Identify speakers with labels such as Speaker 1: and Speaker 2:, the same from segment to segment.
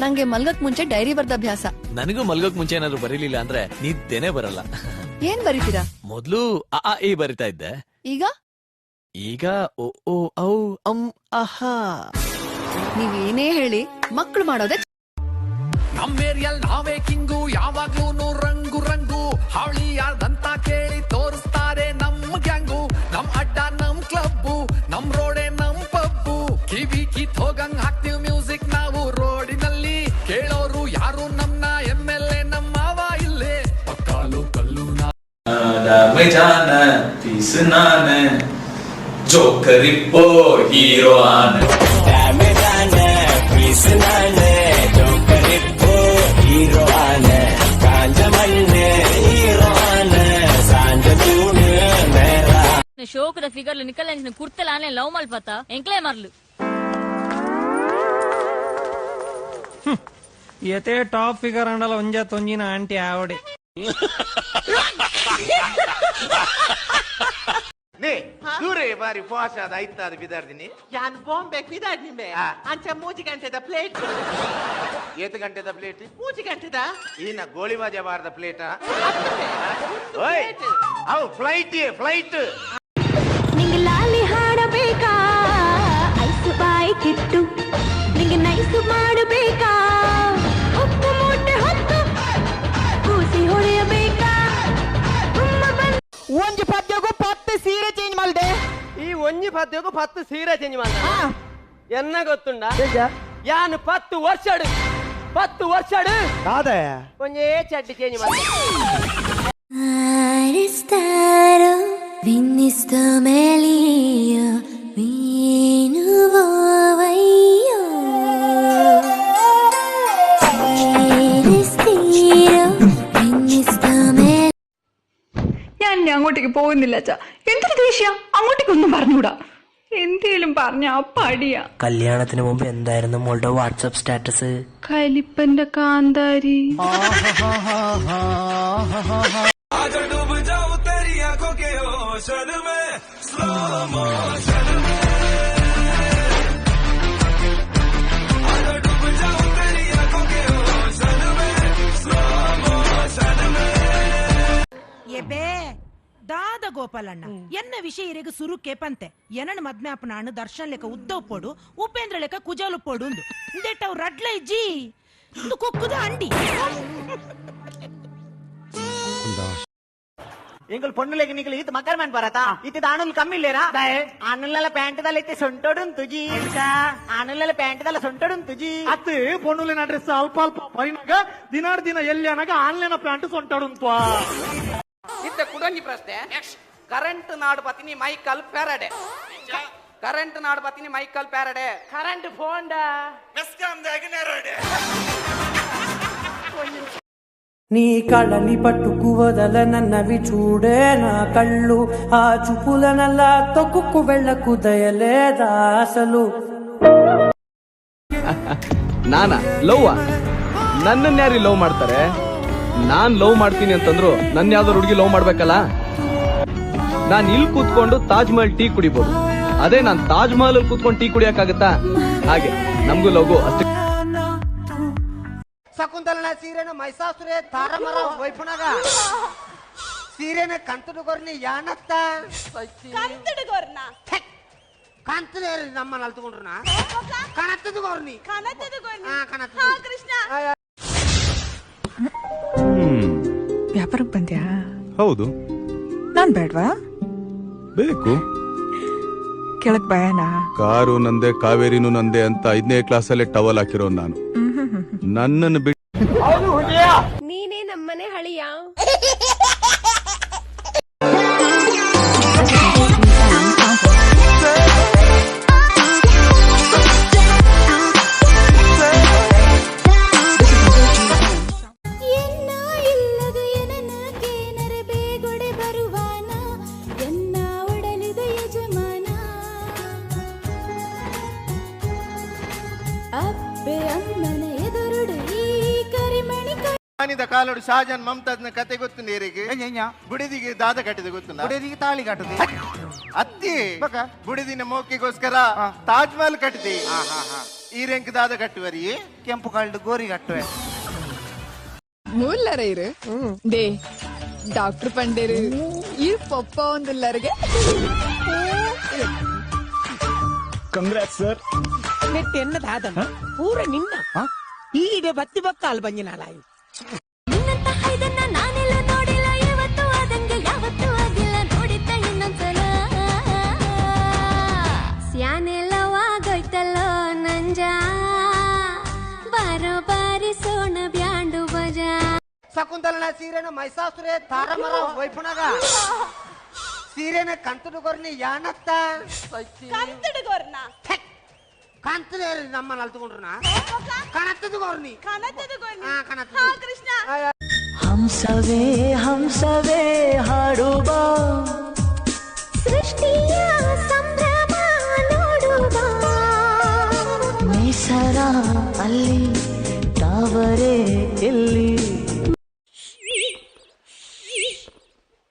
Speaker 1: ನಂಗೆ ಮಲ್ಗಕ್ ಮುಂಚೆ ಡೈರಿ ಬರ್ದ ಅಭ್ಯಾಸ.
Speaker 2: ನನಗೂ ಮಲ್ಗಕ್ ಮುಂಚೆ ಏನಾದ್ರು ಬರೀಲಿಲ್ಲ ಅಂದ್ರೆ ನಿದ್ದೆನೆ ಬರಲ್ಲ.
Speaker 1: ಏನ್ ಬರೀತೀರಾ?
Speaker 2: ಮೊದ್ಲು ಅ ಈ ಬರಿತಾ ಇದ್ದೆ.
Speaker 1: ಈಗ
Speaker 2: ಈಗ ಓ ಓ ಔ ಅಂ ಅಹಾ.
Speaker 1: ನೀವೇನೇ ಹೇಳಿ ಮಕ್ಳು ಮಾಡೋದೇ.
Speaker 3: ನಮ್ಮೇರಿಯಲ್ ನಾವೇ ಕಿಂಗು, ಯಾವಾಗ್ಲೂ ರಂಗು ರಂಗು. ಹಾವಳಿ ಯಾರ್ದಂತ ಕೇಳಿ ತೋರಿಸ್ತಾರೆ ನಮ್ ಗ್ಯಾಂಗು. ನಮ್ ಅಡ್ಡ ನಮ್ ಕ್ಲಬ್ಬು, ನಮ್ ರೋಡೆ ನಮ್ ಪಬ್ಬು. ಕಿವಿ ಕಿತ್ ಹೋಗಂಗ್ ಹಾಕ್ತಿವ್ ಮ್ಯೂಸಿಕ್ ನಾವು ರೋಡಿನಲ್ಲಿ. ಕೇಳೋರು ಯಾರು ನಮ್ನ MLA ನಮ್ಮ ಮಾವ ಇಲ್ಲೇ. ಪಕ್ಕಾಲು ಕಲ್ಲು
Speaker 4: ಜಾನ ಪೀಸ್ ನಾನ ಜೋಕರಿಪ್ಪೋ ಹೀರೋ ಆನ ಪೀಸ್ ನಾನ ಜೋಕರಿಪ್ಪೋ ಹೀರೋ ಆನ ಕಾಂಜ ಮಣ್ಣೆ ಹೀರೋ ಆನ ಸಾಂಜ ತೂಣ ಮೇರಾ
Speaker 5: షోకుల ఫిగర్లు నికల్ కుర్తలానే లవ్ మల్పత ఎంక్లే మర్లు
Speaker 6: ಯತೆ ಟಾಪ್ ಫಿಗರ್ ಅಂಡಲ ಒಂಜ ತೊಂಜಿನ ಆಂಟಿ ಆವಡೆ
Speaker 7: ನೇ ದೂರೇ ಬಾರಿ ಫಾಸ್ಟ್ ಐತಾದ ಬಿದಾರ್ದಿನಿ
Speaker 8: ಯಾನ್ ಬಾಂಬೆ ಬಿದಾರ್ದಿನಿ ಬೇ ಅಂಚ 3 ಗಂಟೆದ ಪ್ಲೇಟ್.
Speaker 7: ಏತು ಗಂಟೆದ ಪ್ಲೇಟ್?
Speaker 8: 3 ಗಂಟೆದ
Speaker 7: ಈನ ಗೋಳಿ ಬಾಜೆ ಬಾರದ ಪ್ಲೇಟ್. ಓಯ್ ಅವು ಫ್ಲೈಟ್
Speaker 9: ನಿಂಗೆ ಲಾಲಿ ಹಾಡಬೇಕಾ ಐಸು ಬಾಯಿ ಕಿಟ್ಟು, ನಿಂಗೆ ನೈಸು ಮಾಡಬೇಕಾ ಉಪ್ಪು ಮೂಟೆ ಹೊತ್ತು ಕೂಸಿ ಹೊಡೆಯಬೇಕಾ.
Speaker 6: ಒಂಜಿ ಪದ್ಯಗೂ 10 ಸೀರೆ ಚೇಂಜ್ ಮಾಡ್ದೆ. ಈ ಒಂಜಿ ಪದ್ಯಗೂ 10 ಸೀರೆ ಚೇಂಜ್ ಮಾಡ್ದೆ. ಎನ್ನ ಗೊತ್ತುಂಡ ಯಾನ್ 10 ವರ್ಷ ಒಂಜೇ ಚಡ್ಡಿ ಚೇಂಜ್ ಮಾಡ್ದೆ.
Speaker 9: Aristaro vinnisto meglio vinuvovaio Aristiro vinnisto meglio.
Speaker 10: ഞാൻ അങ്ങോട്ടേക്ക് പോകുന്നില്ല അച്ഛാ. എന്തൊരു ദേഷ്യ, അങ്ങോട്ടേക്കൊന്നും പറഞ്ഞൂടാ. എന്തേലും പറഞ്ഞ പടിയാ.
Speaker 11: കല്യാണത്തിന് മുമ്പ് എന്തായിരുന്നു മോളുടെ വാട്സ്ആപ്പ് സ്റ്റാറ്റസ്?
Speaker 10: കലിപ്പന്റെ കാന്താരി.
Speaker 8: ದಾದ ಗೋಪಾಲಣ್ಣ ಎನ್ನ ವಿಷಯ ಇರೆಗ ಸುರು ಕೇಪಂತೆ ಎನನ್ ಮದ್ಮೆ ಅಪ್ಪನಾನು ದರ್ಶನ್ ಲೆಕ್ಕ ಉದ್ದವ್ ಪೋಡು ಉಪೇಂದ್ರ ಲೆಕ್ಕ ಕುಜಾಲು ಪೋಡು ಇಂದೆಟ್ ಅವ್ ರಡ್ಲೆ ಜಿ ಕೊಕ್ಕುದ ಅಂಡಿ
Speaker 6: எங்கள் பொண்ணுலேக்கு நீங்கள் இது மக்கள் மேன் பாரதா இது தானுல் கம்மி இல்லேரா அண்ணல பேண்ட் தல இtte ಸೊಂಟೋಡುನ್ ತುಜಿ ಅಣ್ಣಲ ಪ್ಯಾಂಟ್ ತಲ ಸೊಂಟೋಡುನ್ ತುಜಿ
Speaker 12: ಅತ್ತೆ ಪೊಣ್ಣುಲಿನ ಡ್ರೆಸ್ ಅಲ್ಪ ಅಲ್ಪ ಪರಿನಾಗ ದಿನಾರ್ ದಿನ ಎಲ್ಲಿ ಅನಗ ಆನ್ಲೈನ್ ಪ್ಯಾಂಟ್ ಸೊಂಟೋಡುನ್ ತ್ವಾ
Speaker 8: ಇತ್ತೆ ಕುಡಂಜಿ ಪ್ರಶ್ನೆ. ಕರೆಂಟ್ ನಾಡು ಪತಿನಿ ಮೈಕಲ್ ಪ್ಯಾರಡೆ. ಕರೆಂಟ್ ನಾಡು ಪತಿನಿ ಮೈಕಲ್ ಪ್ಯಾರಡೆ. ಕರೆಂಟ್ ಫೋಂಡ ಮೆಸ್ಕಾಂ ದಾಗಿನರಡೆ.
Speaker 6: నీ కళ్ళని పట్టుకువదల నన్నవి చూడే నా కళ్ళు, ఆ చూపులనల్లా తొక్కుకు వెళ్ళకు దయలేదా అసలు.
Speaker 13: ನಾನಾ ಲವ್ ನನ್ನನ್ನ ಯಾರು ಲವ್ ಮಾಡ್ತಾರೆ? ನಾನ್ ಲವ್ ಮಾಡ್ತೀನಿ ಅಂತಂದ್ರು ನನ್ನ ಯಾವ್ದಾರು ಹುಡುಗಿ ಲವ್ ಮಾಡ್ಬೇಕಲ್ಲ. ನಾನ್ ಇಲ್ಲಿ ಕೂತ್ಕೊಂಡು ತಾಜ್ ಮಹಲ್ ಟೀ ಕುಡಿಬಹುದು, ಅದೇ ನಾನ್ ತಾಜ್ ಮಹಲ್ ಅಲ್ಲಿ ಕೂತ್ಕೊಂಡು ಟೀ ಕುಡಿಯಕ್ಕಾಗತ್ತಾ? ಹಾಗೆ ನಮ್ಗೂ ಲವ್ಗೂ ಅಷ್ಟೇ.
Speaker 6: ಶಕುಂತಲನ ಸೀರೆನ ಮೈಸಾಸುರೆ ತಾರಮರ ವೈಫುನಾಗ ಸೀರೆನ ಕಂತುಡು ಗೊರ್ನಿ ಯಾನತ್ತ
Speaker 9: ಕಂತುಡು ಗೊರ್ನ
Speaker 6: ಕಂತುಡೆ ನಮ್ಮ ನಲ್ತುಕೊಂಡ್ರನ ಕಣತ್ತದು ಗೊರ್ನಿ
Speaker 9: ಹಾ ಕೃಷ್ಣ.
Speaker 10: ವ್ಯಾಪಾರಕ್ಕೆ ಬಂದ್ಯಾ?
Speaker 12: ಹೌದು.
Speaker 10: ನಾನ್ ಬೇಡ್ವಾ?
Speaker 12: ಬೇಕು.
Speaker 10: ಕೆಳಗ್ ಭಯನ?
Speaker 12: ಕಾರು ನಂದೆ, ಕಾವೇರಿನೂ ನಂದೆ ಅಂತ 5ನೇ ಕ್ಲಾಸಲ್ಲೇ ಟವಲ್ ಹಾಕಿರೋ ನಾನು. ನನ್ನನ್ನು ಬಿಟ್ಟು
Speaker 9: ನೀನೇ ನಮ್ಮನೆ ಹಳಿಯ.
Speaker 7: ಕಾಲೋಡು ಶಾಜಾನ್ ಮಮತಾಜ್ನ ಕತೆ ಗೊತ್ತು ನೀರಿಗೆ. ಬುಡಿದಿಗೆ ದಾದ ಕಟ್ಟಿದ ಗೊತ್ತು. ಬುಡಿದಿಗೆ ತಾಳಿ ಕಟ್ಟದೆ ಅತ್ತಿ ಬುಡಿದಿನ ಮೋಕಿಗೋಸ್ಕರ ತಾಜ್ ಮಹಲ್ ಕಟ್ಟಿದೆ. ಈ ರೆಂಕ್ ದಾದ ಕಟ್ಟುವರಿ ಕೆಂಪು ಕಾಲ್ಡು ಗೋರಿ ಕಟ್ಟುವೆ
Speaker 10: ಮೂಲ್ಲರ ಇರು ದೇ ಡಾಕ್ಟರ್ ಪಂಡೇರು ಈ ಪಪ್ಪ ಒಂದುಲ್ಲರಿಗೆ
Speaker 2: ಕಂಗ್ರಾಟ್ಸ್ ಸರ್
Speaker 8: ನೆಟ್ಟು ಎನ್ನದಾದ ಪೂರ ನಿನ್ನ ಈಡೆ ಬತ್ತಿ ಬಕ್ಕಾಲ್ ಬಂಜಿನಾಲಾಯಿ
Speaker 9: ನಿನ್ನಂತ ಇದನ್ನ ನಾನೆಲ್ಲ ನೋಡಿಲ್ಲ ಇವತ್ತು ಆದಂಗೆ ಯಾವತ್ತೂ ಆಗಿಲ್ಲ ನೋಡಿದ್ದ ಇನ್ನೊಂದ್ಸಲ ಸ್ಯಾನೆಲ್ಲವಾಗೋಯ್ತಲ್ಲೋ ನಂಜ ಬಾರೋ ಬಾರಿ ಸೋಣ ಬ್ಯಾಂಡು ಬಜಾ
Speaker 6: ಶಕುಂತಲನ ಸೀರೆನ ಮೈಸಾಸುರೆ ತಾರಮರ ವೈಪುಣಗ ಸೀರೆನ ಕಂತಡು ಕೊರ್ನಿ ಯಾನತ್ತ
Speaker 9: ಕಂತಡು ಗೊರ್ನ
Speaker 6: ಕಂತದೆ ನಮ್ಮ ನಲ್ತುಕೊಂಡ್ರನ ಕಣತ್ತದು ಕೊರ್ನಿ
Speaker 9: ಹಾ ಕೃಷ್ಣ
Speaker 11: ಹಂಸವೇ ಹಾಡುವ
Speaker 9: ಸೃಷ್ಟಿಯ ಸಂಭ್ರಮ ನೋಡುವ
Speaker 11: ನೇಸರ ಅಲ್ಲಿ ತಾವರೆ ಎಲ್ಲಿ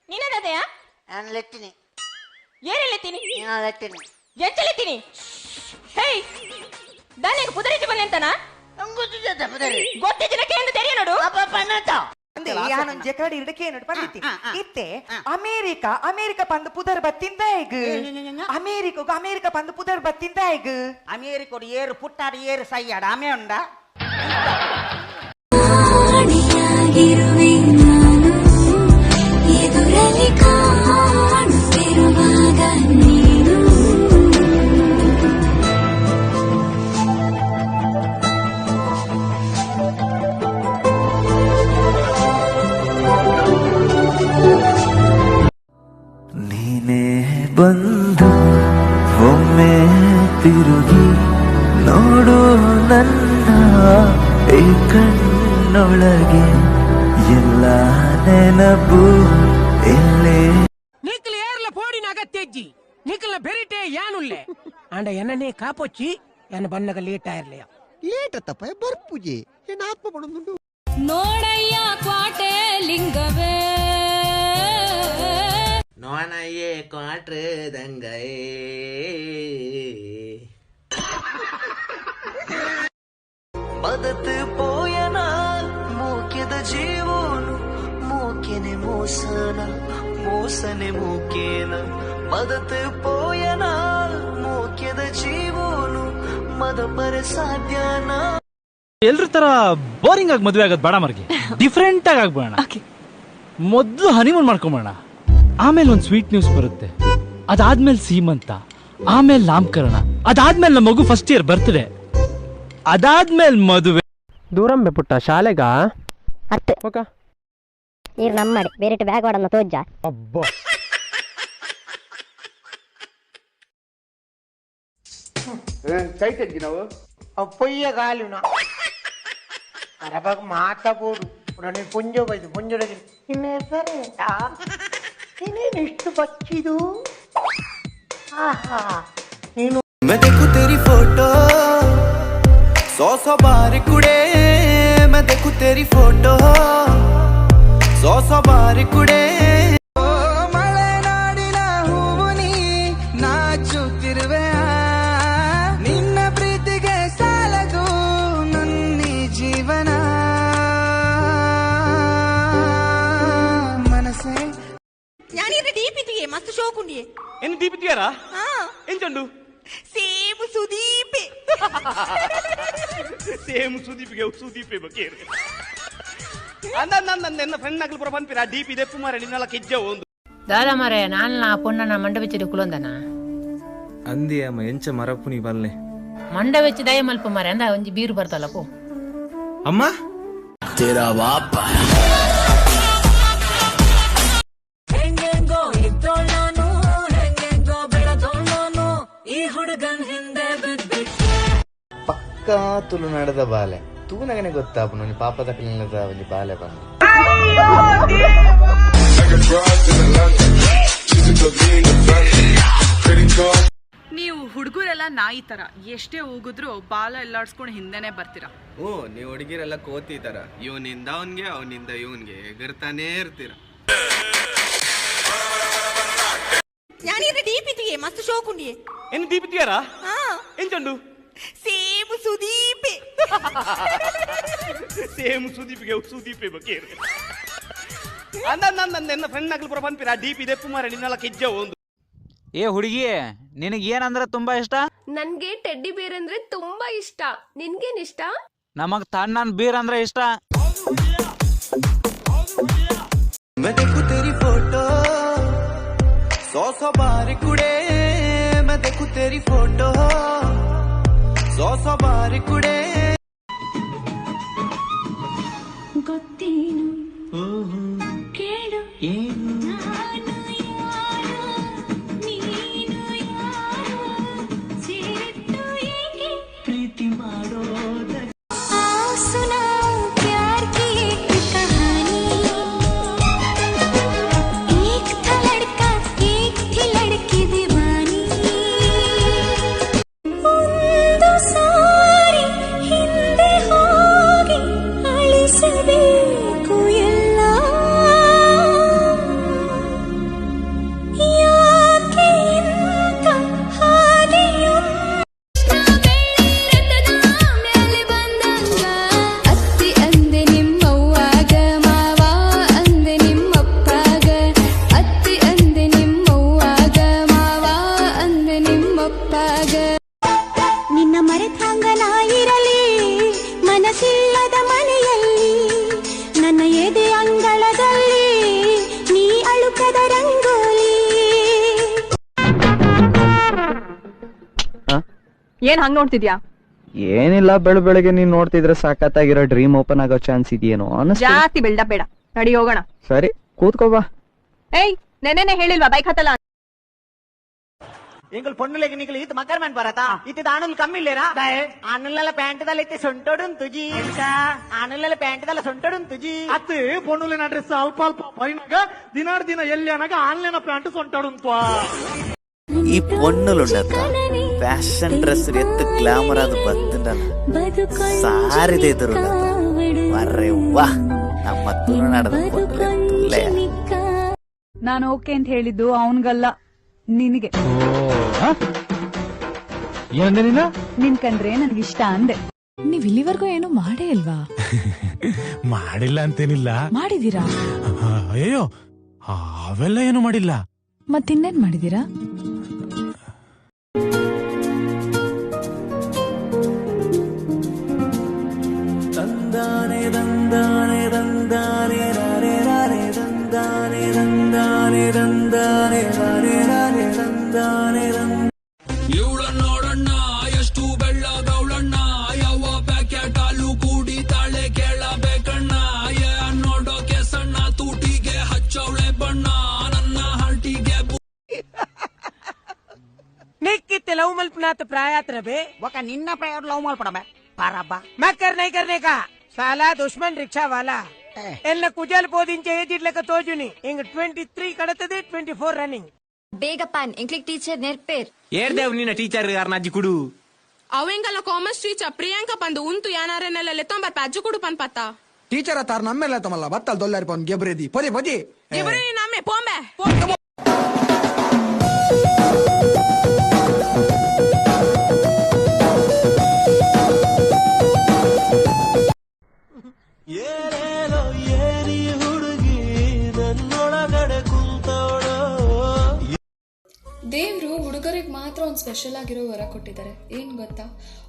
Speaker 9: ನೀನದೆಯಾ
Speaker 6: ನಾನು ಲೆಟ್ಟಿನಿ
Speaker 9: ಏನೆಲ್ಲಿತ್ತೀನಿ
Speaker 6: ನಾನು ಲೆಟ್ಟಿನಿ
Speaker 9: ಎಂಚಲಿತ್ತೀನಿ ಹೇಯ್ ದಾನಿಗೆ ಪುದರಿಸಿ ಬನ್ನಿ ಅಂತನಾ ಗೊತ್ತಿದ್ದಕ್ಕೆ ಎಂದು ತೆರೆಯ ನೋಡು
Speaker 14: ಜಕಡಿ ಇಡಕೆ ನೋಡು ಬಂದಿತ್ತಿ ಇತ್ತೆ ಅಮೇರಿಕ ಪಂದು ಪುದರ್ ಬತ್ತಿಂದ ಈಗ ಅಮೇರಿಕ ಪಂದು ಪುದರ್ ಬತ್ತಿಂದ ಈಗ
Speaker 6: ಅಮೇರಿಕೋಡು ಏರು ಪುಟ್ಟಾಡು ಏರು ಸೈಯಾಡ ಆಮೆ ಉಂಡ
Speaker 9: ಆಡಿಯಾಗಿರುವೆ ನಾನು ಎದುರಲ್ಲಿ ಕಾಣುತ್ತಿರುವಾಗ ನೀನು
Speaker 11: ನೀನೇ ಬಂದು ಒಮ್ಮೆ ತಿರುಗಿ ನೋಡು ನನ್ನ ಈ ಕಣ್ಣೊಳಗೆ ಎಲ್ಲ ನೆನಪು ಇಲ್ಲೇ
Speaker 8: నీకులు ఏర్ల పోడిన అగత్యజ్జి నీకుల బెరిటే యానుల్లే అండ ఎన్ననే కాపొచ్చి ఎన్న బన్నగ లేట్ ఆయర్లే
Speaker 6: ಲೇಟ್ ತಪ್ಪ ಬರ್ಪುಜಿ ಏನು ಆತ್ಮ ಪಡೊಂದುಂಡು
Speaker 5: ನೋಡಯ್ಯ ಕ್ವಾಟೆ ಲಿಂಗವೇ
Speaker 4: ನೋಣಯ್ಯೇ ಕ್ವಾಟ್ರು ದಂಗೈ
Speaker 11: ಮದತ್ ಪೋಯನ ಮೂಕೆದ ಜೀವನು ಮೂಕೆನೆ ಮೋಸನೆ ಮೂಕೇನ ಮದತ್ ಪೋಯನ ಮೂಕೆದ ಜೀವನು ಮದ ಪರ ಸಾಧ್ಯನ
Speaker 2: ಎಲ್ರ ತರ ಬೋರಿಂಗ್ ಆಗಿ ಮದುವೆ ಆಗೋದು ಬೇಡ ಮರ್ಗೆ ಡಿಫ್ರೆಂಟ್ ಆಗಿ ಆಗ್ಬೋಣ ಮೊದ್ಲು ಹನಿಮೂನ್ ಮಾಡ್ಕೊಂಬೋಣ ಆಮೇಲೆ ಒಂದು ಸ್ವೀಟ್ ನ್ಯೂಸ್ ಬರುತ್ತೆ ಅದಾದ್ಮೇಲೆ ಸೀಮಂತ ಆಮೇಲೆ ನಾಮಕರಣ ಅದಾದ್ಮೇಲೆ ನಮ್ಮ ಮಗು ಫಸ್ಟ್ ಇಯರ್ ಬರ್ತ್ಡೇ ಅದಾದ್ಮೇಲೆ ಮದುವೆ
Speaker 6: ದೂರಂಬೆ ಪುಟ್ಟ ಶಾಲೆಗ
Speaker 9: ಅತ್ತೆ
Speaker 6: ಓಕ
Speaker 9: ನೀರು ನಮ್ಮಡಿ ಬೇರೆ ಬ್ಯಾಗ್ ವಾಡನ್ನ ತೋಜ್ಜ
Speaker 6: ಅಬ್ಬಾ ಕೈ ತೆಗ್ಗಿ ನಾವು ಅಪ್ಪಯ್ಯ ಗಾಲಿನ ಅರಬಾಗ ಮಾತಾಬೋಡು ನೀನು ಪುಂಜ ಬೈದು ಪುಂಜೊಳಗೆ ನಿನ್ನ ಹೆಸರೇ ನೀನೇನು ಇಷ್ಟು ಬಚ್ಚಿದು ಆಹಾ ನೀನು
Speaker 11: मैं देखूं तेरी फोटो 100 बार कुड़े मैं देखूं तेरी फोटो 100 बार कुड़े ಮಲೆನಾಡಿನ ಹೂವು ನೀ ನಾಚುತ್ತಿರುವೆ ನಿನ್ನ ಪ್ರೀತಿಗೆ ಸಾಲದು ನನ್ನ ಜೀವನ ಮನಸ್ಸೇ
Speaker 9: ഞാനിത് ഡീപിറ്റിയെ മസ്ത് ഷോക്കുണ്ടിയെ
Speaker 2: ಏನು ದೀಪಿದ್ಯಾರಾ ಏನ್ ಚಂಡು
Speaker 9: ಸೇಮ್ ಸುದೀಪೆ
Speaker 2: ಸೇಮ್ ಸುದೀಪೆ ಬಗ್ಗೆ ನನ್ನ ಫ್ರೆಂಡ್ ನಗಲು ಪುರ ಪಂಪಿರ ದೀಪ್ ಇದೆ ಕುಮಾರ ನಿನ್ನೆಲ್ಲ ಕೆಜ್ಜೆ ಒಂದು
Speaker 8: దాదా మరే నాన్న పొన్న మండ వెచ్చి డుక్కులుందనా
Speaker 13: ಅಂದಿ ಅಮ್ಮ ಎಂಚ ಮರಪ್ಪು ನೀ ಬಲ್ಲೆ
Speaker 8: ಮಂಡ వెచ్చి దయ మల్పు మరే అంద ಒಂಜಿ ಬೀರು ಬರ್ತಲ್ಲ ಪೋ
Speaker 13: ಅಮ್ಮ
Speaker 11: तेरा बाप
Speaker 5: ಹೆಂಗೆಂಗೋ ಇದ್ದೋಳಾನು ಹೆಂಗೆಂಗೋ ಬೆಳದೋಳಾನು ಈ ಹುಡುಗನ್ ಹಿಂದೆ ಬಿದ್ಬಿಟ್ಟೆ
Speaker 4: ಪಕ್ಕಾ ತುಳು ನಡೆದ ಬಾಲೆ ತೂ ನಗನೆ ಗೊತ್ತಾಪು ನೋಡಿ ಪಾಪದ ಕಲಿನದ ಒಂದು ಬಾಲೆ ಬಂದು
Speaker 10: ನೀವು ಹುಡುಗರೆಲ್ಲ ನಾಯಿ ತರ ಎಷ್ಟೇ ಹೋಗಿದ್ರು ಬಾಲ ಎಲ್ಲಾಡ್ಸ್ಕೊಂಡು ಹಿಂದೆನೆ ಬರ್ತೀರಾ
Speaker 13: ಓ ನೀವು ಹುಡುಗಿರೆಲ್ಲ ಕೋತಿತಾರ ಇವನಿಂದ ಅವನ್ಗೆ ಅವನಿಂದ ಇವನ್ಗೆ ಎಗರ್ತಾನೇ ಇರ್ತೀರ
Speaker 9: ഞാനിത് ഡീപിറ്റിയെ മസ്ത് ഷോക്കുണ്ടിയെ
Speaker 2: ಏನು ದೀಪಿದ್ಯಾರಾ ಏನ್ ಚಂಡು
Speaker 9: ಸೇಮ್
Speaker 14: ಸೇಮ್ ಸುದೀಪೆ
Speaker 6: ಸೇಮ್ ಸುದೀಪೆ ಬಗ್ಗೆ ನನ್ನ ಫ್ರೆಂಡ್ ನಗಲು ಪುರ ಬಂದ್ಪಿರ ಡಿಪಿ ದೆಪ್ಪು ಮಾರ ನಿನ್ನೆಲ್ಲ ಕಿಜ್ಜ ಒಂದು.
Speaker 15: ಏ ಹುಡುಗಿ, ನಿನಗೆ ಏನಂದ್ರೆ ತುಂಬಾ ಇಷ್ಟ?
Speaker 16: ನನ್ಗೆ ಟೆಡ್ಡಿ ಬೇರ್ ಅಂದ್ರೆ ತುಂಬಾ ಇಷ್ಟ. ನಿನ್ಗೇನ್ ಇಷ್ಟ?
Speaker 15: ನಮಗ್ ತಣ್ಣನ್ ಬೀರ್ ಅಂದ್ರೆ ಇಷ್ಟ.
Speaker 11: मैं देखूं तेरी फोटो 100 बार कुड़े, मैं देखूं तेरी फोटो 100 बार कुड़े.
Speaker 9: ಗೊತ್ತೇನು ಕೇಳು ನಾನು ಯಾರು ನೀನು ಯಾರು ಸೇರಿತ್ತು ಏಕೆ ಪ್ರೀತಿ ಮಾಡೋದ ಸುನಾ प्यार की एक कहानी एक था लड़का एक थी लड़की दीवानी ಒಂದು ಸಾರಿ ಹಿಂದೆ ಹೋಗಿ ಅಳಿಸಬೇಕು ಎಲ್ಲ ಯಾಕೆ ಇಂಥ ಹಾದಿಯು ಮೇಲೆ ಬಂದಂಗ ಅತ್ತಿ ಅಂದೆ ನಿಮ್ಮವ್ವಾಗ ಮಾವ ಅಂದೆ ನಿಮ್ಮಪ್ಪಾಗ ಅತ್ತಿ ಅಂದೆ ನಿಮ್ಮವ್ವಾಗ ಮಾವ ಅಂದೆ ನಿಮ್ಮಪ್ಪಾಗ ನಿನ್ನ ಮರೆತಾಂಗ ನಾಯಿರಲಿ ಮನಸ್ಸಿಲ್ಲದ ಮನೆಯಲ್ಲಿ ನನ್ನ ಎದೆ ಅಂಗಳದಲ್ಲಿ ನೀ ಅಳುಕದ ರಂಗೋಲಿ.
Speaker 10: ಏನ್ ಹಂಗ್ ನೋಡ್ತಿದ್ಯಾ?
Speaker 13: ಏನಿಲ್ಲ, ಬೆಳಗ್ಗೆ ನೀನ್ ನೋಡ್ತಿದ್ರೆ ಸಾಕತ್ತಾಗಿರೋ ಡ್ರೀಮ್ ಓಪನ್ ಆಗೋ ಚಾನ್ಸ್ ಇದೆಯೇನೋ
Speaker 10: ಜಾಸ್ತಿ ಬಿಲ್ಡಪ್ ಬೇಡ, ನಡಿ ಹೋಗೋಣ.
Speaker 13: ಸರಿ, ಕೂತ್ಕೋ ಬಾ.
Speaker 10: ಏಯ್, ನೆನ್ನೆನೆ ಹೇಳಿಲ್ವಾ ಬೈಕ್ ಹತ್ತಲ್ಲ?
Speaker 6: ಎಂಗಲ್ ಪೊಣ್ಣುಲೆಗೆ ನಿಗಲಿ ಇದು ಮಕರ್ಮನ್ ಬರತಾ ಇದು ಆಣುಲ್ ಕಮ್ಮಿಲ್ಲೇರಾ ಆಣುಲ್ಲ ಪ್ಯಾಂಟ್ ದಲ್ಲ ಇತ್ತೆ ಸೊಂಟೋಡುನ್ ತುಜಿ ಆಣುಲ್ಲ ಪ್ಯಾಂಟ್ ದಲ್ಲ ಸೊಂಟೋಡುನ್ ತುಜಿ
Speaker 17: ಅತ್ತೆ ಪೊಣ್ಣುಲಿನ ಡ್ರೆಸ್ ಅಲ್ಪ ಅಲ್ಪ ಪೈನಾಗ ದಿನಾಡ್ ದಿನ ಎಲ್ಲಿ ಅನಾಗ ಆನ್ಲೈನ್ ಪ್ಯಾಂಟ್ ಸೊಂಟಾಡುಂತ
Speaker 11: ഈ പൊണ്ണുലുണ്ടത്ത ഫാഷൻ ഡ്രസ് എത്ത് ഗ്ലാമർ അത് ബത്തുണ്ടല്ല സാരിದೆ ಎದುರುಂಡ ವರ್ರೆ ವಾ ನಮ್ಮ ತುಳುನಾಡದ ಪೊಣ್ಣುಲೆ
Speaker 10: ನಾನು ಓಕೆ ಅಂತ ಹೇಳಿದ್ದು ಅವನ್ಗಲ್ಲ, ನಿನಗೆ.
Speaker 2: ಏನಂದೆ ನೀನು?
Speaker 10: ನಿನ್ ಕಂಡ್ರೆ ನನ್ಗಿಷ್ಟ ಅಂದೆ.
Speaker 1: ನೀವ್ ಇಲ್ಲಿವರೆಗೂ ಏನು ಮಾಡೇ ಇಲ್ವಾ?
Speaker 17: ಮಾಡಿಲ್ಲ ಅಂತೇನಿಲ್ಲ.
Speaker 1: ಮಾಡಿದೀರಾ?
Speaker 17: ಅಯ್ಯೋ, ಅವೆಲ್ಲ ಏನು ಮಾಡಿಲ್ಲ.
Speaker 1: ಮತ್ತಿನ್ನೇನ್ ಮಾಡಿದೀರಾ?
Speaker 11: ದಂದಾನೆ ದಂದಾನೆ ದಂದಾನೆ ರಾರೆ ರಾರೆ ದಂದಾನೆ ದಂದಾನೆ ದಂದಾನೆ ರಾರೆ ರಾರೆ ದಂದಾನೆ
Speaker 3: ಇವಳ ನೋಡಣ್ಣ ಎಷ್ಟು ಬೆಳ್ಳಗವಳಣ್ಣ ಯಾವ ಪ್ಯಾಕೆಟ್ ಹಾಲು ಕುಡಿತಾಳೆ ಕೇಳಬೇಕಣ್ಣ ನೋಡೋಕೆ ಸಣ್ಣ ತೂಟಿಗೆ ಹಚ್ಚವಳೆ ಬಣ್ಣ ನನ್ನ ಹರ್ಟಿಗೆ
Speaker 6: निक्कित लव मल्पनाथ प्रायात्र बे
Speaker 14: ఒక నిన్న ప్రయాణ లవ్ మల్పడమే పారబ్బా
Speaker 6: मकर नहीं करने का साला दुश्मन रिक्शा वाला ಎಲ್ಲ ಕುಜಲ್ ಬೋಧಿಂಚೆ ಏಜಿಡ್ಲಕ ತೋಜುನಿ ಇಂಗ 23 ಕಡತದೆ 24 ರನ್ನಿಂಗ್
Speaker 16: ಬೇಗ ಪಾನ್ ಇಂಗ್ಲಿಷ್ ಟೀಚರ್ ನೆರ್ಪೇರ್
Speaker 6: ಏರ್ದೇವ್ ನಿನ್ನ ಟೀಚರ್ ಅರ್ನಾಜಿ ಕುಡು
Speaker 16: ಅವೆಂಗಲ ಕಾಮರ್ಸ್ ಟೀಚರ್ ಪ್ರಿಯಾಂಕ ಪಂದು ಉಂತು ಯಾನಾರೆನೆಲ್ಲ ಲೆತ್ತೊಂಬರ್ ಪ್ಯಾಜು ಕುಡು ಪನ್ ಪತ್ತ
Speaker 17: ಟೀಚರ್ ತಾರ ನಮ್ಮೆಲ್ಲ ತಮಲ್ಲ ಬತ್ತಲ್ ದೊಲ್ಲಾರಿ ಪನ್ ಗೆಬ್ರೆದಿ ಪೊದೆ ಪೊದೆ
Speaker 16: ಇವರೇ ನಮ್ಮೆ ಪೋಂಬೆ
Speaker 11: ಏನೇನೋ ಏನಿ ಹುಡುಗಿ ನನ್ನೊಳಗಡೆ ಕುಂತವಳು.
Speaker 16: ದೇವ್ರು ಹುಡುಗರಿಗೆ ಮಾತ್ರ ಒಂದು ಸ್ಪೆಷಲ್ ಆಗಿರೋ ವರ ಕೊಟ್ಟಿದ್ದಾರೆ. ಏನ್ ಗೊತ್ತಾ,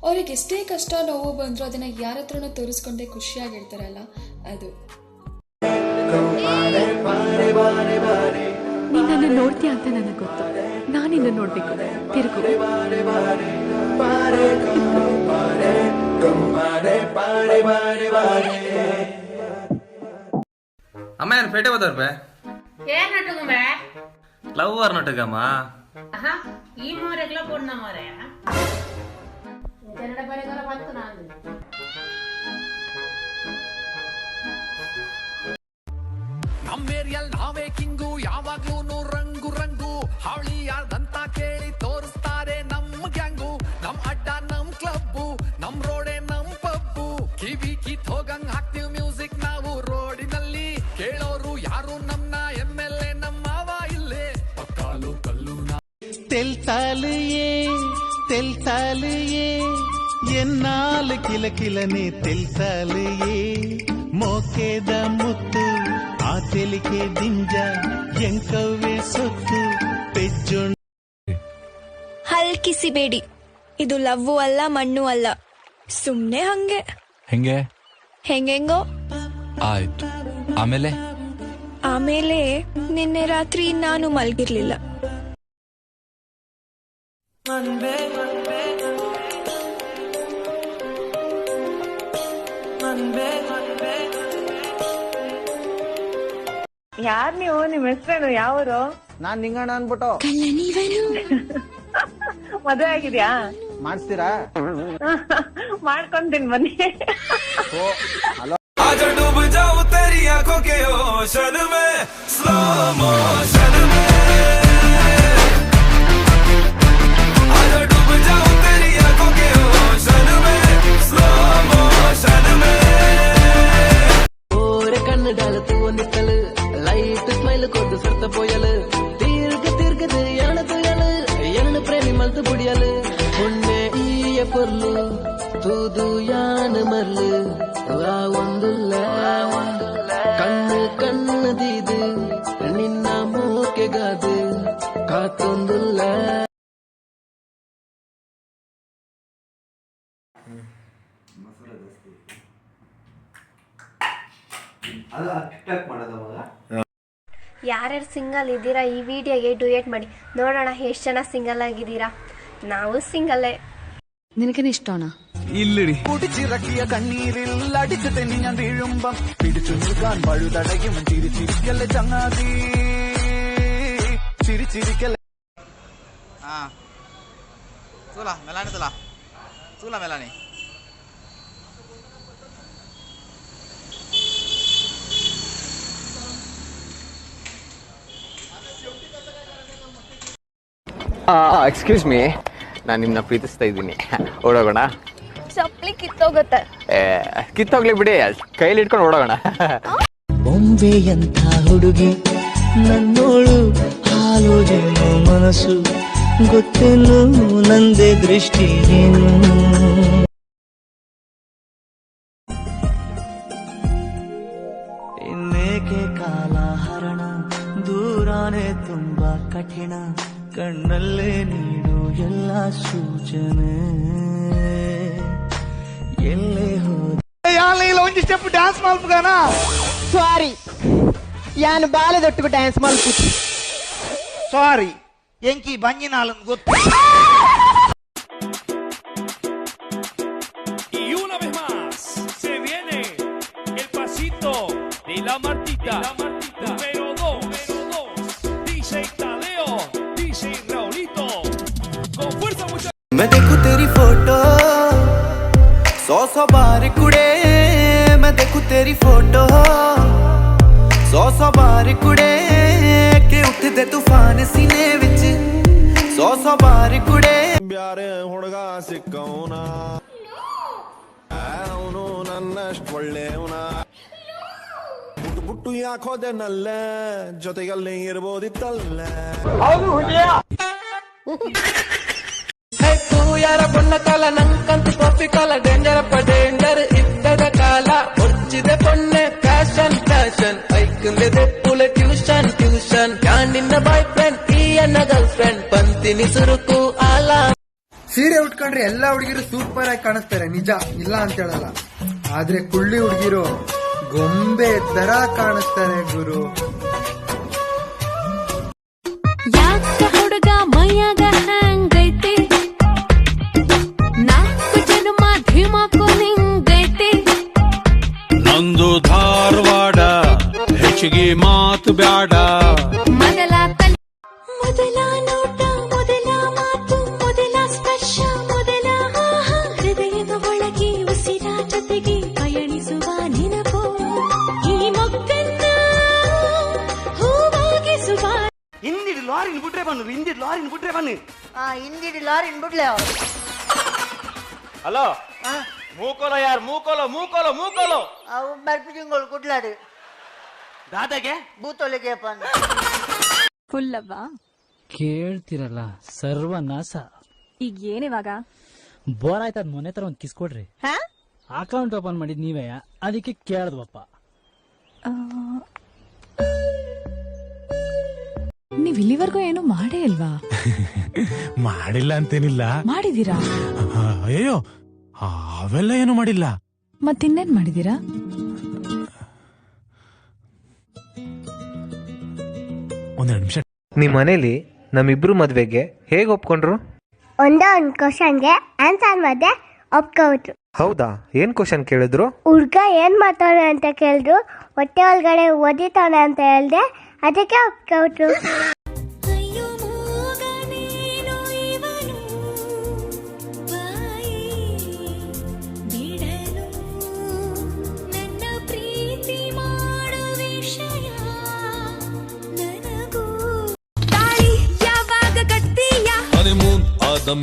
Speaker 16: ಅವ್ರಿಗೆ ಎಷ್ಟೇ ಕಷ್ಟ ನೋವು ಬಂದ್ರು ಅದನ್ನ ಯಾರ ಹತ್ರನೂ ತೋರಿಸ್ಕೊಂಡೆ ಖುಷಿಯಾಗಿರ್ತಾರಲ್ಲ, ಅದು.
Speaker 1: ನೀನ್ ನನ್ನ ನೋಡ್ತೀಯ ಅಂತ ನನಗೆ ಗೊತ್ತು. ನಾನಿನ್ನ ನೋಡ್ಬೇಕು. ತಿರುಗು.
Speaker 18: ಅಮ್ಮ ಏನು ಪೇಟೆ ಹೋದವ್ರೆ?
Speaker 8: ಏನ್ ನಟುಗುಮೆ
Speaker 18: ಲವ್ವರ್ ನಟಗಮ್ಮ.
Speaker 8: ಈ ಮೋರೆಗ್ಲ ಪೊಣ್ಣ ಮೋರೆ ಕನ್ನಡ ಬರೆಗಲ ಬಂತು ನಾನು.
Speaker 3: ನಮ್ಮೇರಿಯಲ್ ನಾವೇ ಕಿಂಗು ಯಾವಾಗ್ಲೂ ರಂಗು ರಂಗು ಹಾವಳಿ ಯಾರ್ದಂತ ಕೇಳಿ ತೋರಿಸ್ತಾರೆ ನಮ್ಮ ಗ್ಯಾಂಗು ನಮ್ ಅಡ್ಡ ನಮ್ ಕ್ಲಬ್ಬು ನಮ್ ರೋಡೆ ನಮ್ ಪಬ್ಬು ಕಿವಿ ಕಿತ್ ಹೋಗಂಗ್ ಹಾಕ್ತಿವ್ ಮ್ಯೂಸಿಕ್ ನಾವು ರೋಡಿನಲ್ಲಿ ಕೇಳೋರು ಯಾರು ನಮ್ನ MLA ನಮ್ಮ ಮಾವ ಇಲ್ಲೇ ಪಕ್ಕಾಲು ಕಲ್ಲು
Speaker 11: ತೆಲ್ತಾಲು ಏ ఎన్నాళ్ళు కిలకిలని తెలుసాలి మోకేద ముత్తు ఆ తెలికే ದಿಂಜ ಎಂಕವೇ ಸೊತ್ತು ಪೆಜ್ಜೊಂಡು
Speaker 9: ಹಲ್ಕಿಸಿಬೇಡಿ, ಇದು ಲವ್ವು ಅಲ್ಲ ಮಣ್ಣು ಅಲ್ಲ, ಸುಮ್ನೆ ಹಂಗೆ
Speaker 19: ಹೆಂಗೆ?
Speaker 9: ಹೆಂಗೆಂಗೋ.
Speaker 19: ಆಯ್ತು, ಆಮೇಲೆ
Speaker 9: ಆಮೇಲೆ ನಿನ್ನೆ ರಾತ್ರಿ ನಾನು ಮಲ್ಗಿರ್ಲಿಲ್ಲ.
Speaker 20: ಯಾರ್ ನೀವು? ನಿಮ್ ಹೆಸರೇನು? ಯಾವರು?
Speaker 6: ನಾನ್ ನಿಂಗಣ್ಣ ಅನ್ಬಿಟ್ಟು.
Speaker 20: ಮದುವೆ ಆಗಿದ್ಯಾ?
Speaker 6: ಮಾಡಿಸ್ತೀರಾ?
Speaker 20: ಮಾಡ್ಕೊಂತೀನಿ ಬನ್ನಿ.
Speaker 11: आजा डूब जाऊं तेरी आंखों के ओशन में स्लो मोशन में आजा डूब जाऊं तेरी आंखों के ओशन में स्लो मोशन में
Speaker 6: ओरे कण्ण डाल तू निकल लाइट स्माइल कोड सरत पोयल दीर्घ दीर्घ यान तुयल यान प्रेमी मल्त बुडियल उन्ने ईय पर्लु तूदु यान मर्लु ಆ ಒಂದುಲ್ಲ ಕಣ್ಣು ಕಣ್ಣದಿದು ನಿನ್ನ ಮೂಕೆಗಾದು ಕಾತೊಂದುಲ್ಲ.
Speaker 9: ಯಾರ್ಯಾರು ಸಿಂಗಲ್ ಇದ್ದೀರಾ ಈ ವಿಡಿಯೋಗೆ ಡುಯೆಟ್ ಮಾಡಿ ನೋಡೋಣ ಎಷ್ಟು ಜನ ಸಿಂಗಲ್ ಆಗಿದ್ದೀರಾ. ನಾವು സിംഗിളേ.
Speaker 1: നിനക്കെന്നെ ഇഷ്ടമാണോ?
Speaker 11: ഇല്ലടി കുടിച്ചിറക്കിയ കണ്ണീരിൽ അടിച്ചു തെന്നി ഞാൻ വീഴുമ്പം പിടിച്ചു നിൽക്കാൻ പഴുതടയും ചിരിച്ചിരിക്കല്ലേ ചങ്ങാതി ചിരിച്ചിരിക്കല്ലേ.
Speaker 15: Sula, Melanie Sula. Sula Melanie.
Speaker 13: Excuse me, ನಾನು ನಿಮ್ಮನ್ನ ಪ್ರೀತಿಸ್ತಾ ಇದ್ದೀನಿ, ಓಡೋಗೋಣ?
Speaker 9: ಚಪ್ಪಲಿ ಕಿತ್ತೋಗುತ್ತೆ.
Speaker 13: ಕಿತ್ತೋಗ್ಲಿ ಬಿಡಿ, ಕೈಲಿ ಇಟ್ಕೊಂಡು ಓಡೋಗೋಣ.
Speaker 11: ಬೊಂಬೆಯಂಥ ಹುಡುಗಿ ನನ್ನೋಳು ಹಾಲು ಜೇನು ಮನಸ್ಸು ಗೊತ್ತೇನು ನಂದೇ ದೃಷ್ಟಿ ಏನು. ಇನ್ನೇಕೆ ಕಾಲ ಹರಣ ದೂರಾನೆ ತುಂಬಾ ಕಠಿಣ ಕಣ್ಣಲ್ಲೇ ನೀಡು ಎಲ್ಲ ಸೂಚನೆ ಎಲ್ಲೇ ಹೋದ
Speaker 17: ಒಂದ್ ಸ್ಟೆಪ್ ಡ್ಯಾನ್ಸ್ ಮಲ್ಪಗಾನ.
Speaker 6: ಸಾರಿ, ಯಾನ್ ಬಾಲೆದೊಟ್ಟಿಗೆ ಡ್ಯಾನ್ಸ್ ಮಲ್ಪುಚ್ಚಿ.
Speaker 17: ಸಾರಿ, ಎಂಕಿ ಬಂಜಿನಾಲನ್ ಗೊತ್ತು.
Speaker 3: Y una vez más se viene el pasito de la Martita. Número 2, DJ Tadeo, DJ Raulito. Con fuerza muchachos.
Speaker 11: मैं देखूं तेरी फोटो 100 बार कुड़े, मैं देखूं तेरी फोटो 100 बार कुड़े के उठदे तूफान सीने विच 100 बार कुड़े ಬ್ಯಾರೆ ಹುಡುಗ ಸಿಕ್ಕವನ ಅವನು ನನ್ನಷ್ಟು ಒಳ್ಳೆಯವನ ಬುಟ್ಟು ಬುಟ್ಟು ಯಾಕೋದೆ ನಲ್ಲ ಜೊತೆಗಲ್ಲೇ ಇರ್ಬೋದಿತ್ತಲ್ಲ.
Speaker 6: ತೂ ಯಾರ ಬಣ್ಣ ಕಾಲ ನಂಕಂತ ಕಾಫಿ ಕಾಲ ಡೇಂಜರ್ ಅಪ್ಪ ಡೇಂಜರ್ ಇದ್ದದ ಕಾಲ ಮುಚ್ಚಿದೆ ಪೊಣ್ಣೆ ಫ್ಯಾಷನ್ ಫ್ಯಾಷನ್ ಐಕಂದೆ ಪುಲ ಟ್ಯೂಷನ್ ಟ್ಯೂಷನ್ ಯಾನ್ ನಿನ್ನ ಬಾಯ್ ಫ್ರೆಂಡ್ ಈ ಅನ್ನ ಗರ್ಲ್ ಫ್ರೆಂಡ್ ಬಂತಿನಿ ಸುರುಕು ಆಲ.
Speaker 21: ಸೀರೆ ಉಟ್ಕೊಂಡ್ರೆ ಎಲ್ಲಾ ಹುಡುಗಿರು ಸೂಪರ್ ಆಗಿ ಕಾಣಿಸ್ತಾರೆ, ನಿಜ ಇಲ್ಲ ಅಂತ ಹೇಳಲ್ಲ. ಆದ್ರೆ ಕುಳ್ಳಿ ಹುಡುಗಿರು ಗೊಂಬೆ ತರ ಕಾಣಿಸ್ತಾರೆ ಗುರು.
Speaker 9: ಯಾಕ ಹುಡುಗ ಮೈಯಾಗ ಹ್ಯಾಂಗೈತಿ, ನಾಲ್ಕು ಜನ್ಮ ಧಿಮಾಕು ನಿಂಗೈತಿ.
Speaker 2: ನಂದು ಧಾರವಾಡ ಹೆಚ್ಚಿಗೆ ಮಾತು ಬ್ಯಾಡ.
Speaker 9: ಮೊದಲ ನೋಟ, ಮೊದಲ ಮಾತು, ಮೊದಲ ಸ್ಪರ್ಶ, ಮೊದಲ ಹೃದಯದ ಒಳಗೆ ಉಸಿರಾಟತೆಗೆ ಪಯಣಿಸುವ ನೆನಪು ಈ ಮೊಗ್ಗನ್ನ ಹೂವಾಗಿಸುವ.
Speaker 6: ಹಿಂದಿಡಿ ಲಾರಿನ ಬಿಟ್ರೆ ಬನ್ನು, ಹಿಂದಿಡಿ ಲಾರಿನ ಬಿಟ್ರೆ ಬನ್ನಿ.
Speaker 14: ಹಿಂದಿಡಿ ಲಾರಿನ ಬಿಡ್ಲೆ.
Speaker 6: ಹಲೋ, ಮೂಕೋಲೋ ಯಾರು? ಮೂಕೋಲೋ ಮೂಕೋಲೋ ಮೂಕೋಲೋ
Speaker 14: ಅವು ಬರ್ಪಿಂಗಳು ಕುಡ್ಲಾಡು
Speaker 6: ದಾದಾಗೆ
Speaker 14: ಬೂತೊಲೆಗೆ
Speaker 1: ಫುಲ್ ಅವ್ವಾ
Speaker 2: ಕೇಳ್ತಿರಲ್ಲ ಸರ್ವನಾಶ.
Speaker 1: ಈಗ ಏನಿವಾಗ?
Speaker 2: ಬೋರ್ ಆಯ್ತು ಅದ್ ಮೊನ್ನೆ ತರ ಒಂದ್ ಕಿಸ್ ಕೊಡ್ರಿ. ಅಕೌಂಟ್ ಓಪನ್ ಮಾಡಿದ್ ನೀವೇ, ಅದಕ್ಕೆ ಕೇಳದ್ವಪ್ಪ.
Speaker 1: ನೀವ್ ಇಲ್ಲಿವರೆಗೂ ಏನು ಮಾಡೇ ಇಲ್ವಾ?
Speaker 12: ಮಾಡಿಲ್ಲ ಅಂತೇನಿಲ್ಲ.
Speaker 1: ಮಾಡಿದೀರಾ?
Speaker 12: ಅಯ್ಯೋ ಅವೆಲ್ಲ ಏನು ಮಾಡಿಲ್ಲ.
Speaker 1: ಮತ್ತಿನ್ನೇನ್ ಮಾಡಿದೀರಾ?
Speaker 12: ಒಂದೆರಡು ನಿಮಿಷ.
Speaker 22: ನಿಮ್ ಮನೇಲಿ ನಮ್ಮಿಬ್ರು ಮದ್ವೆಗೆ ಹೇಗ್ ಒಪ್ಕೊಂಡ್ರು?
Speaker 23: ಒಂದೇ ಒಂದು ಕ್ವಶನ್ಗೆ ಆನ್ಸರ್ ಮತ್ತೆ ಒಪ್ಕೊಬಿಟ್ರು.
Speaker 22: ಹೌದಾ? ಏನ್ ಕ್ವಶನ್ ಕೇಳಿದ್ರು?
Speaker 23: ಹುಡ್ಗ ಏನ್ ಮಾಡ್ತಾನೆ ಅಂತ ಕೇಳಿದ್ರು, ಹೊಟ್ಟೆ ಒಳಗಡೆ ಓದಿತಾನೆ ಅಂತ ಹೇಳ್ದೆ, ಅದಕ್ಕೆ ಒಪ್ಕೊಬಿಟ್ರು.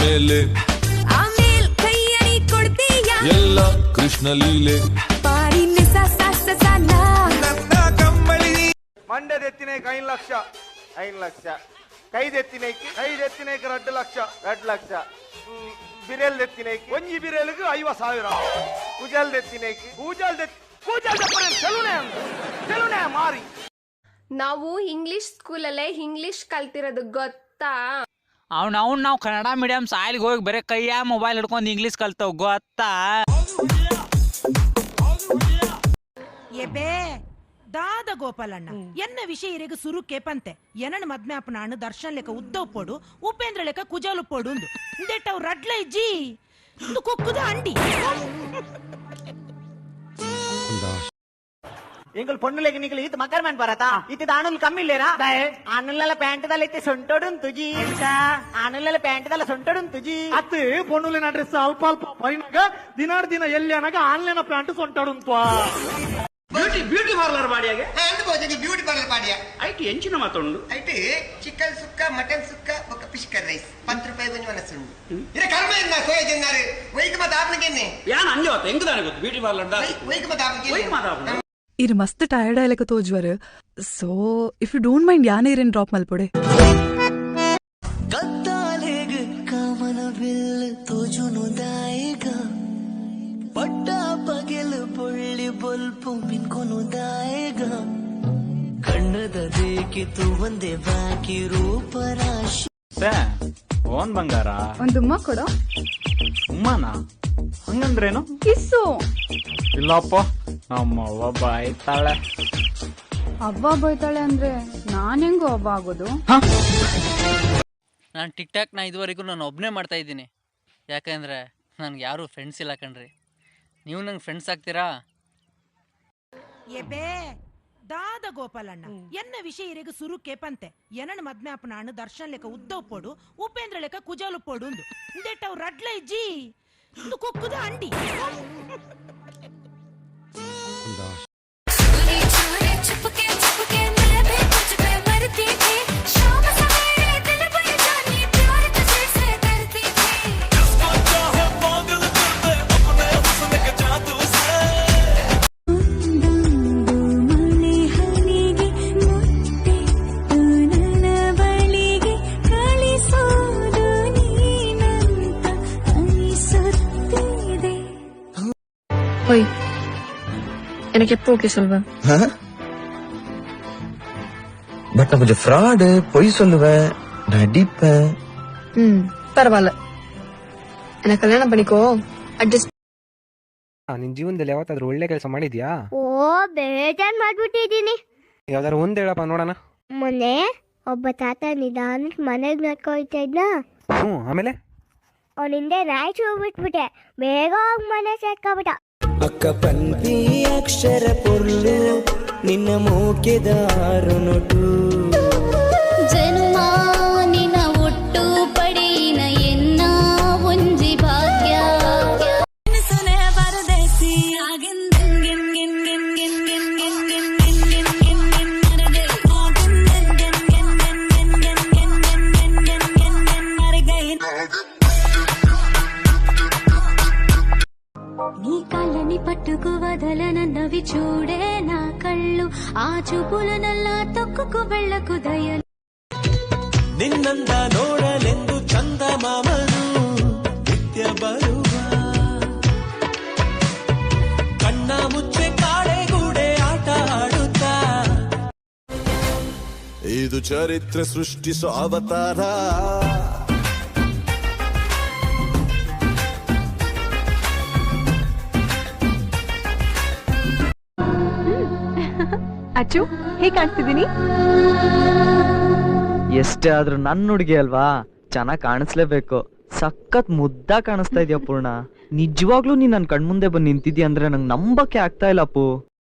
Speaker 19: ಮೇಲೆ
Speaker 24: ಆಮೇಲ್ ಕೈಯಣಿ ಕೊಡ್ತೀಯ
Speaker 19: ಎಲ್ಲ ಕೃಷ್ಣ ಲೀಲೆ
Speaker 7: ಮಂಡ್ಯದೆತ್ತಿನೇಕ 5 ಲಕ್ಷ 5 ಲಕ್ಷ ಕೈದೆತ್ತಿನೇಕಿ 2 ಲಕ್ಷ 2 ಲಕ್ಷ ಬಿರೆಲ್ ದೆತ್ತಿನೇಕಿ ಒಂಜಿ ಬಿರೆಲ್ಗೆ 50,000 ಕುಜಲ್ ದೆತ್ತಿನೇಕಿ ಕೂಜಲ್ ಚೆಲುನೆ ಮಾರಿ.
Speaker 9: ನಾವು ಇಂಗ್ಲಿಷ್ ಸ್ಕೂಲಲ್ಲೇ ಇಂಗ್ಲಿಷ್ ಕಲ್ತಿರೋದು ಗೊತ್ತಾ?
Speaker 15: ನಾವು ಕನ್ನಡ ಮೀಡಿಯಂ ಸಾಲಿಗೆ ಹೋಗಿ ಬರೀ ಕೈಯ ಮೊಬೈಲ್ ಹಿಡ್ಕೊಂಡು ಇಂಗ್ಲೀಷ್ ಕಲ್ತವ್ ಗೊತ್ತಾ?
Speaker 8: ಎಬೇ ದಾದ ಗೋಪಾಲಣ್ಣ ಎನ್ನ ವಿಷಯ ಇರೆಗ ಸುರುಕೆ ಪಂತೆ ಎನನ್ ಮದ್ಮೆ ಅಪ್ಪನಾಣ ದರ್ಶನ್ ಲೆಕ್ಕ ಉದ್ದವ್ ಪೋಡು ಉಪೇಂದ್ರ ಲೆಕ್ಕ ಕುಜಾಲು ಪೋಡು ಇಂದೆಟ್ ಅವ್ ರಡ್ಲೈ ಜಿ ಕುಕ್ಕುದ ಅಂಡಿ
Speaker 6: எங்கள் பொண்ணுலைக்கு நீங்கள் இது மக்கர்மேன் பாரதா இது ஆணுல் கம்மி இல்லையா ஆணுல பேண்ட் தல இತ್ತೆ ಸೊಂಟೋಡುನ್ ತುಜಿ ಆணுಲ ಪ್ಯಾಂಟ್ ತಲ ಸೊಂಟೋಡುನ್ ತುಜಿ
Speaker 17: ಅತ್ತೆ ಪೊಣ್ಣುಲಿನ ಡ್ರೆಸ್ ಅಲ್ಪ ಅಲ್ಪ ಪೈನಾಗ ದಿನಾಡ್ ದಿನ ಎಲ್ಲಿ ಅನಾಗ ಆನ್ಲೈನ್ ಪ್ಯಾಂಟ್ ಸೊಂಟೋಡುನ್
Speaker 6: ಬ್ಯೂಟಿ ಪಾರ್ಲರ್ ಮಾಡಿಯಾಗೆ
Speaker 25: ಬ್ಯೂಟಿ ಪಾರ್ಲರ್ ಮಾಡಿಯಾ
Speaker 6: ಐಟಿ ಎಂಚಿನ ಮಾತೊಂಡು
Speaker 25: ಐಟಿ ಚಿಕನ್ ಸುಕ್ಕ ಮಟನ್ ಸುಕ್ಕ ఒక ಫಿಶ್ ಕರಿ ರೈಸ್ 10 ರೂಪಾಯಿ ಗೊಂಜಿ ಮನಸ್ಸುಂಡು ಇರ ಕರ್ಮ ಇಲ್ಲ ಸೋಯ ಜನ್ನಾರು ವೈಕ ಮತ ಆಪ್ನಗೆನ್ನೆ
Speaker 6: ಯಾನ ಅಂಜೋತ ಎಂಗದಾನೆ ಗೊತ್ತು ಬ್ಯೂಟಿ ಪಾರ್ಲರ್ ದ
Speaker 25: ವೈಕ ಮತ ಆಪ್ನಗೆನ್ನೆ
Speaker 1: ಇರು ಮಸ್ತ್ ಟಯರ್ಡ್ ಆಯ್ಲಕ ತೋಜ್ವರ್. So if you don't mind ಯಾನೇ ಇರೇನ್ ಡ್ರಾಪ್ ಮಲ್ಪೊಡೆ.
Speaker 11: ಕತ್ತಾಲೆಗ್ ಕಾಮನ ಬಿಲ್ ತೋಜುನು ದಾಯಿಗ ಪಟ್ಟ ಪಗೆಲ್ ಪೊಳ್ಳಿ ಬೊಲ್ಪು ಮಿನ್ಕೊನು ದಾಯಿಗ ಕಣ್ಣದ ಬೇಕಿತ್ತು ಒಂದೇ ಬಾಕಿ ರೂಪರಾಶಿ.
Speaker 15: ಓನ್ ಬಂಗಾರ
Speaker 10: ಒಂದು ಉಮ್ಮ ಕೊಡೋ.
Speaker 15: ಉಮ್ಮನ ಹಂಗಂದ್ರೇನು?
Speaker 10: ಕಿಸ್ಸು.
Speaker 15: ಇಲ್ಲಪ್ಪ ನಮ್ಮ ಅವ್ವ ಬಾಯ್ತಾಳೆ.
Speaker 10: ಅವ್ವ ಬೈತಾಳೆ ಅಂದ್ರೆ ನಾನ್ ಹೆಂಗು ಅವ್ವ ಆಗೋದು?
Speaker 26: ನಾನು ಟಿಕ್ ಟಾಕ್ ಇದುವರೆಗೂ ನಾನು ಒಬ್ಬನೇ ಮಾಡ್ತಾ ಇದ್ದೀನಿ. ಯಾಕಂದ್ರೆ ನನ್ಗೆ ಯಾರು ಫ್ರೆಂಡ್ಸ್ ಇಲ್ಲ ಕಣ್ರಿ. ನೀವು ನಂಗೆ ಫ್ರೆಂಡ್ಸ್ ಆಗ್ತೀರಾ?
Speaker 8: ಎಬೇ ದಾದ ಗೋಪಾಲಣ್ಣ ಎನ್ನ ವಿಷಯ ಇರೆಗ ಸುರುಕೆ ಪಂತೆ ಎನನ್ ಮದ್ಮೆ ಅಪ್ಪನಾಣ ದರ್ಶನ್ ಲೆಕ್ಕ ಉದ್ದವ್ ಪೋಡು ಉಪೇಂದ್ರ ಲೆಕ್ಕ ಕುಜಾಲು ಪೋಡು ಇಂದೆಟ್ ಅವ್ ರಡ್ಲೈ ಜಿ ಕುಕ್ಕುದ ಅಂಡಿ
Speaker 10: ஓய் எனக்கு எப்போ ஓகே சொல்வேன்?
Speaker 22: பட் நான் கொஞ்சம் ஃப்ராடு, பொய் சொல்லுவேன், நடிப்பேன்.
Speaker 10: பரவாயில்ல, என்ன கல்யாணம் பண்ணிக்கோ. ಅಡ್ಜಸ್ಟ್.
Speaker 22: ನಿನ್ ಜೀವನದಲ್ಲಿ ಯಾವತ್ತಾದ್ರೂ ಒಳ್ಳೆ ಕೆಲಸ ಮಾಡಿದ್ಯಾ?
Speaker 23: ಓ ಬೇಜಾರ್ ಮಾಡ್ಬಿಟ್ಟಿದೀನಿ.
Speaker 22: ಯಾವ್ದಾರು ಒಂದ್ ಹೇಳಪ್ಪ ನೋಡೋಣ.
Speaker 23: ಮೊನ್ನೆ ಒಬ್ಬ ತಾತ ನಿಧಾನಕ್ಕೆ ಮನೆಗ್ ನಡ್ಕೊಳ್ತಾ ಇದ್ನ.
Speaker 22: ಆಮೇಲೆ
Speaker 23: ಅವನಿಂದ ರಾಯ್ಚು ಹೋಗ್ಬಿಟ್ಬಿಟ್ಟೆ. ಬೇಗ ಹೋಗಿ ಮನೆ ಸೇರ್ಕೊಬಿಟ್ಟ.
Speaker 11: ಅಕ್ಕ ಪಂಪಿ ಅಕ್ಷರ ಪೊರ್ಲು ನಿನ್ನ ಮೂಕೆದಾರು ನೊಟು
Speaker 24: ಜನ್ಮ ನಿನ ಒಟ್ಟು ಪಡೆಯಿನ ಎನ್ನ ಒಂಜಿ ಭಾಗ್ಯ ಸುನೆ ಪರದೇಸಿ నీ కళ్ళని పట్టుకు వదలనన్నవి చూడే నా కళ్ళు ఆ చూపులనల్లా తొక్కుకు వెళ్ళకు దయలు
Speaker 11: ನಿನ್ನಂದ ನೋಡಲೆಂದು ಚಂದ ಮಾಮನು ನಿತ್ಯ ಬರು ಇದು ಚರಿತ್ರೆ ಸೃಷ್ಟಿಸೋ ಅವತಾರ.
Speaker 10: ಅಚ್ಚು ಹೇಗೆ ಕಾಣಿಸ್ತಿದ್ದೀನಿ?
Speaker 4: ಎಷ್ಟೇ ಆದ್ರೂ ನನ್ನ ಹುಡುಗಿ ಅಲ್ವಾ, ಚೆನ್ನಾಗ್ ಕಾಣಿಸ್ಲೇಬೇಕು. ಸಖತ್ ಮುದ್ದ ಕಾಣಿಸ್ತಾ ಇದೆಯಾ ಪೂರ್ಣ. ನಿಜವಾಗ್ಲೂ ನೀನ್ ನನ್ ಕಣ್ಮುಂದೆ ಬಂದು ನಿಂತಿದ್ಯಾ ಅಂದ್ರೆ ನಂಗೆ ನಂಬಕ್ಕೆ ಆಗ್ತಾ ಇಲ್ಲ ಅಪ್ಪು.